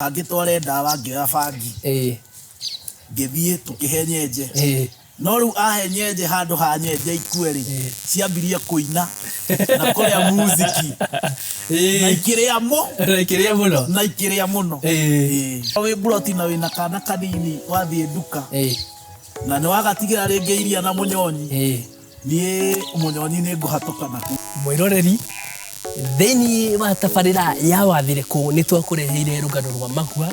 Agitware ndawa ngioya bangi ngithie tukihenyenje no riu ahenyenje handu ha nyenje ikweri ciambirie kuina na kuria muziki na ikiria muno wi buroti na wina kana kanini wathie nduka na ni wagatigira ringi iria na munyonyi nie munyonyi ni nguhatuka naku mwiroreri theni wa tabarira ya Wathiriku ni twakureheire rugano rwa Magua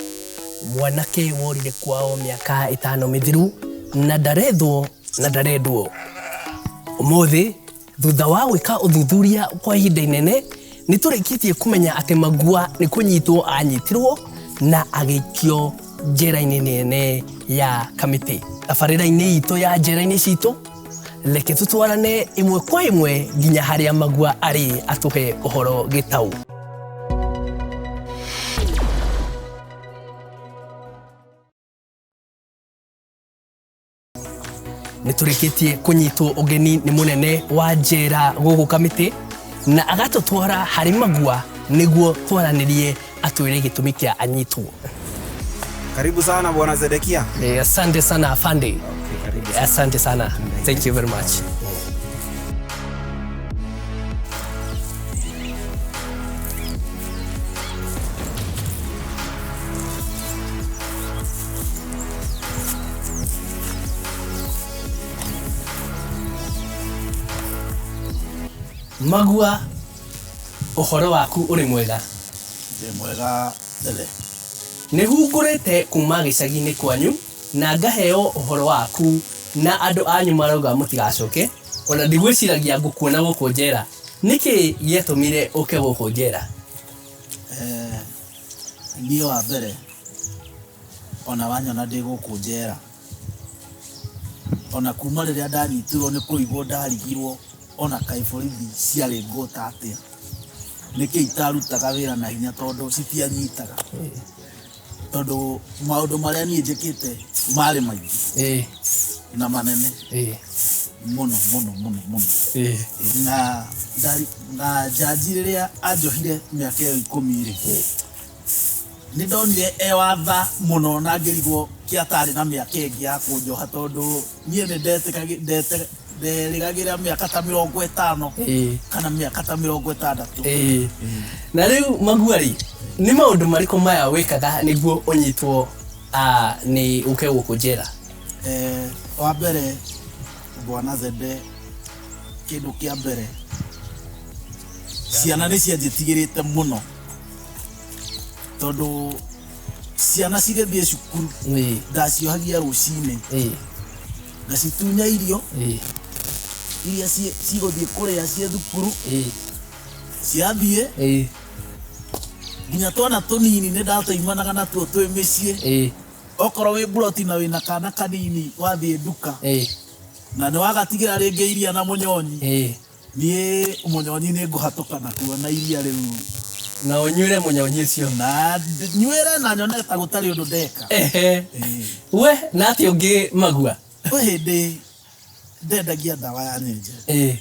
mwanake worire kwao miaka 5 mithiru na ndarendwo umuthi thutha wa gwika uthuthuria kwa ihinda inene ni turikitie kumenya ati Magua ni kunyitwo anyitirwo na agikio njera-ini nene ya Kamiti. Tabarira-ini itu ya njera-ini citu leke tutwarane imwe kwa imwe nginya haria Magua ari atuhe uhoro gitau. Niturikitie kunyitwo ugeni ni munene wa njera guku Kamiti na agatutwara hari Magua niguo twaranirie atwire gitumi kia anyitwo. Karibu sana Bwana Zedekia. Asante sana afande. Asante sana. Thank you very much. Magua, uhoro waku uri mwega? Ndi mwega tele. Nihungurite kuma gicagi-ini kwanyu na ngaheo uhoro waku na andu anyu marauga mutigacoke ona ndigwiciragia ngukuona guku njera. Niki gietumire uke guku njera? Ndio wa mbere ona wanyona ndi guku njera ona kuma riria ndanyitirwo ni kuigwo ndarigirwo ona kaiborithi ciarĩ ngũta atia niki itarutaga wira na hinya tondu citianyitaga tondu maundu maria nie njikite mari maingi na manene muno na jaji riria anjohire miaka 10 ni ndonire watha muno na ngirigwo kiatari na miaka ingi ya kunjoha tondu nie ni nderigagira miaka ta 50 kana miaka ta 60. Na riu Magua ri ni maundu mariko maya wikaga niguo unyitwo ni uke guku njera? Wa mbere Bwana Zede kindu kia mbere ciana ni cianjitigirite muno tondu ciana cigithie cukuru ndaciohagia rucini ngacitunya irio iria ciguthie kuria cia thukuru ciathie nginya twana tunini ni ndataimanaga natuo twi micii okorwo wi buroti na wina kana kanini wathie nduka na ni wagatigira ringi iria na munyonyi nie munyonyi ni nguhatuka nakuo na iria riu na unyure munyonyi ucio na nywire na nyone ta gutari undu ndeka we na ati ungi Magua we hindi ndendagia ndawa ya nyenje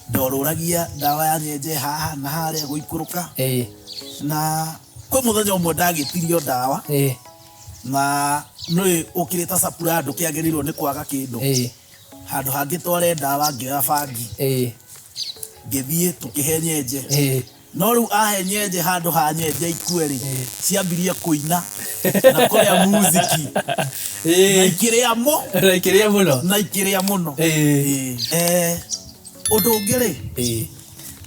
ndoruragia ndawa ya nyenje haha na haria guikuruka na kwi muthenya umwe ndagitirio ndawa na nui ukirita sapura ndukiagirirwo ni kwaga kindu handu hangitware ndawa ngioya bangi ngithie tukihenyenje no riu ahenyenje handu ha nyenje ikweri ciambirie kuina na kuria muziki na ikiria muno undu ungiri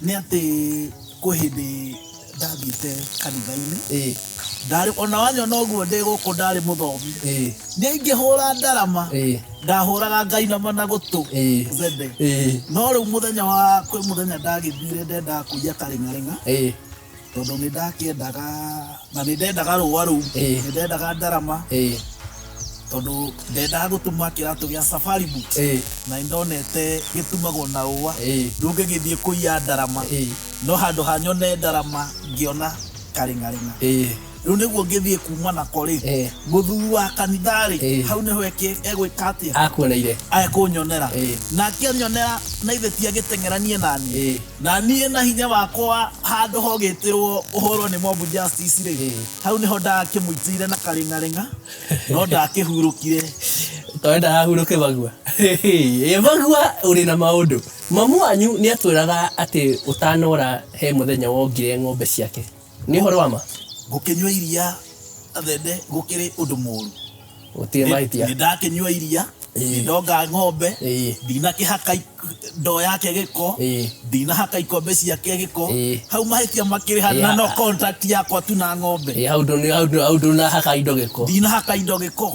ni ati kwi hindi ndathiite kanitha-ini ndari ona wanyona uguo ndi guku ndari muthomi ni ingihura ndarama ndahuraga Ngai na mana gutu Zede no riu muthenya wa kwi muthenya ndagithire ndenda kuja karingaringa tondu ni ndakiendaga na ni ndendaga rũa rũu ni ndendaga ndarama tondu ndendaga gutuma kiratu gia safari boot na indonete gitumagwo na rũa ndungi githie kuiya ndarama no handu hanyone ndarama ngiona karingaringa riu niguo ngithie kuma na kori muthuri wa kanithari hau niho egwika atia akuoneire akunyonera na akionyonera na ithe ti agitengeranie nani nani na hinya wakwa handu hogitirwo uhoro ni mob justice ri hau niho ndakimuitire na karingaringa no ndakihurukire twenda ahuruke Magua Magua uri na maundu mamu wanyu ni atwiraga ati utanora he muthenya wongire ng'ombe ciake ni horo wama gukinywa iria athende gukiri undu muru utie mahitia ni ndakinywa iria ndonga ng'ombe ndina kihaka ndo yake giko ndina haka ikombe ciake giko hau mahitia makiri hana no contract yakwa tu na ng'ombe hau ndo na haka indo giko ndina haka indo giko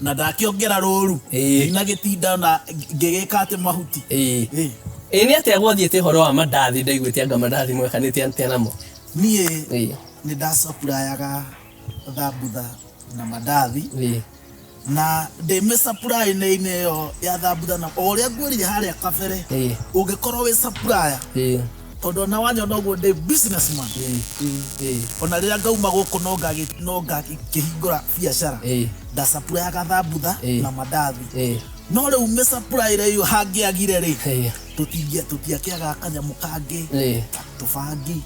na ndakiongera ruru ndina gitinda na ngigika ati mahuti ni atia gwathiete horo wa mandathi ndaiguite anga mandathi mwekanite antia namo nie ni ndasaprayaga thambutha na mandathi na de supply ne yo ya thambutha na oria ngwirire haria kabere ungikorwo wi supplier tondu na wanyo noguo ndi businessman ona riria ngauma guku no ngakihingura biacara nda supplyaga thambutha na mandathi no riu me supply ire hangiagire ri tutiakiaga kanyamu kangi tubangi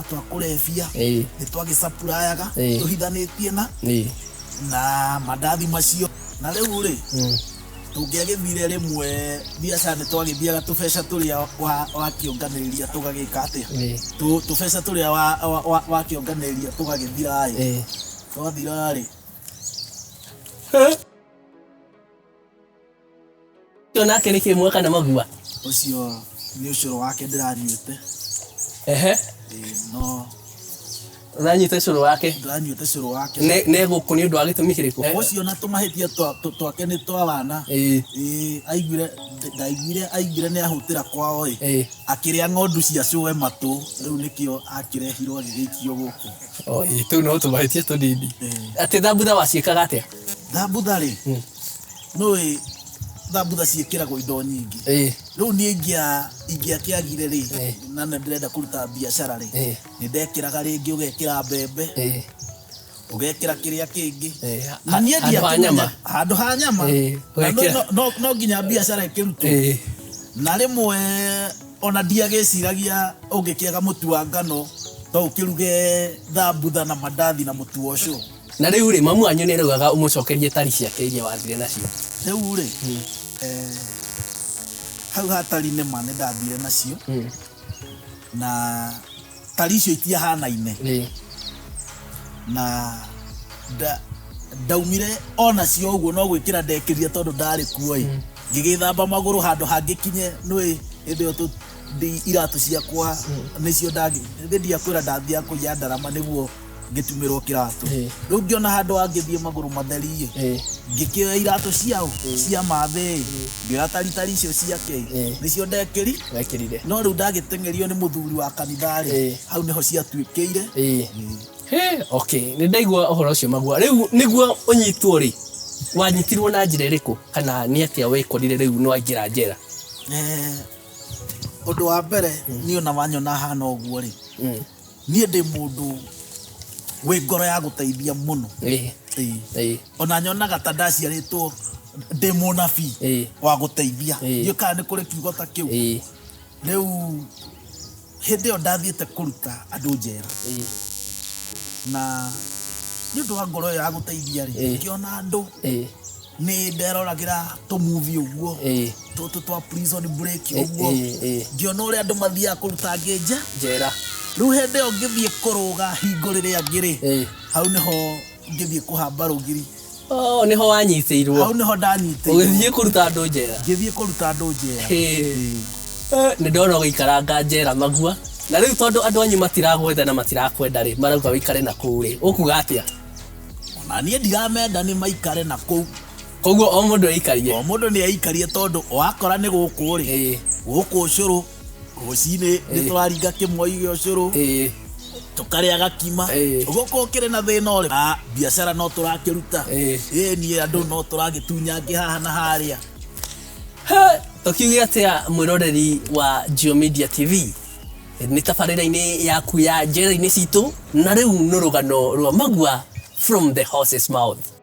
twa kurebia ni twagisupplyaga tuhithanitie na mandathi macio na riu ri tungiagithire rimwe biacara ni twagithiaga tubeca turia wa kionganiriria tugagika atia tubeca turia wa kionganiriria tugagithira twathira ri nake ni kimwe kana Magua ucio ni ucuro wake ndiranyuite no uranyuite ucuro wake ndiranyuite ucuro wake ne guku ni undu wa gitumi kiriku ucio na tumahitia twake ni twawana aiguire ni ahutira kwao akiria ng'ondu cia cũe matu riu nikio akirehirwo agigikio guku tu no tumahitia tunini ati thambutha waciikaga atia thambutha ri no thambutha ciikiragwo indo nyingi riu ni ingiakiagire ri na ndirenda kuruta biacara ri ni ndekiraga ringi ugekira mbembe ugekira kiria kingi na nie ndia handu ha nyama no nginya biacara ikirutwo na rimwe ona ndiagiciragia ungikiaga mutu wa ngano to ukiruge thambutha na mandathi na mutu ucio na riu ri mamu wanyu ni rugaga umucokerie tari ciake iria wathire nacio riu ri hau hatari-inĩ ma nĩ ndathire nacio na tari icio itiahanaine na ndaumire onacio ũguo no gwĩkĩra ndekĩrire tondũ ndarĩ kuo ngĩgĩthamba magũrũ handũ hangĩkinye nĩ hĩndĩ ĩyo iratũ ciakwa nĩcio ndiakwĩra ndathiaga kũiya ndarama nĩguo ngĩtumĩrwo kĩratũ rĩu ngĩona handũ hangĩthiĩ magũrũ matheri ngĩkĩoya iratũ ciao cia mathĩ ngĩoya tari icio ciake nĩcio ndekĩrire no rĩu ndagĩteng'erio nĩ mũthuri wa kanitharĩ hau nĩho ciatuĩkĩire okay nĩ ndaigua ũhoro ũcio Magua rĩu nĩguo ũnyitwo rĩ wanyitirwo na njĩra ĩrĩkũ kana nĩ atĩa wekorire rĩu no aingĩra njera ũndũ wa mbere niĩ ona wanyona hana ũguo rĩ niĩ ndĩ mũndũ wĩ ngoro ya gũteithia mũno ona nyonaga ta ndaciarĩtwo ndĩ mũnabii wa gũteithia ndiũ kana nĩ kũrĩ kiugo ta kĩu rĩu hĩndĩ ĩyo ndathiĩte kũruta andũ njera na nĩ ũndũ wa ngoro ĩyo ya gũteithia rĩ ngĩona andũ nĩ nderoragĩra tũmuvi ũguo tũtũ twa prison break ũguo ngĩona ũrĩa andũ mathiaga kũruta njera rĩu hĩndĩ ĩyo ngĩthiĩ kũrũga hingo rĩrĩa ngĩrĩ hau nĩho ngĩthiĩ kũhamba rũgiri nĩho wanyitĩirwo hau nĩho ndanyitĩirwo ũgĩthiĩ kũruta andũ njera ngĩthiĩ kũruta andũ njera nĩ ndona ũgĩikaranga njera Magua na rĩu tondũ andũ anyu matiragwetha na matirakwenda rĩ marauga wĩikare na kũu rĩ ũkuga atĩa ona niĩ ndiramenda nĩ maikare na kũu koguo o mũndũ eikarie o mũndũ nĩ eikarie tondũ wakora nĩ gũkũ rĩ gũkũ ũcũrũ rũcinĩ nĩ tũraringa kĩmoi gĩa ũcũrũ tũkarĩaga kima gũkũ kĩrĩ na thĩna ũrĩ biacara no tũrakĩruta niĩ andũ no tũragĩtunya haha na harĩa tũkiuge atĩa mwĩroreri wa Geo Media TV nĩ tabarĩra-inĩ yaku ya njĩra-inĩ citũ, na rĩu nĩ rũgano rwa Magua from the horse's mouth.